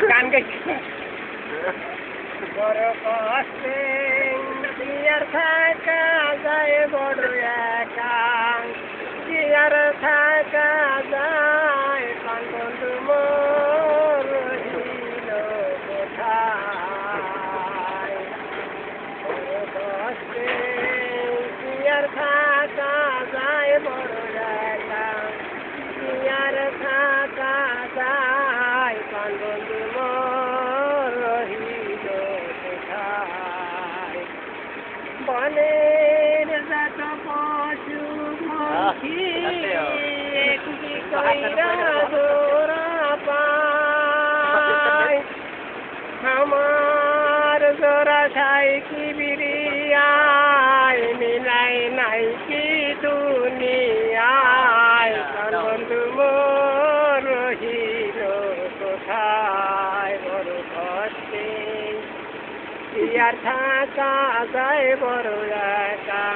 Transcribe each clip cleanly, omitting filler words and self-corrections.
গান গাইছি বড় কষ্টে আর থাকা যায় বড় একা আর থাকা যায় বন্ধু মোর রহিল কোথায় বড় কষ্টে আর থাকা যায় বড় একা আর থাকা যায় বন্ধু মোর রহিল কোথায় বনের যত পশু পক্ষী একটি কইরা জোড়া পায় আমার জোড়া সাইকি বিরিয়ায় মিলাই নাই কি দুনিয়ায় বন্ধু মোর রহিল কোথায় বড় কষ্টে আর থাকা যায় বড় একা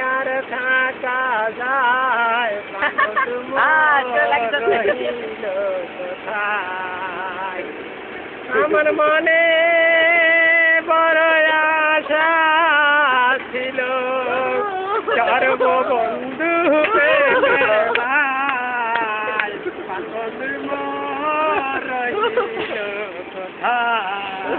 আর থাকা যায় বন্ধু মোর রহিল কোথায় আমার মনে বড় আশা ছিল সর্ববন্ধু বন্ধু মোর রহিল কোথায়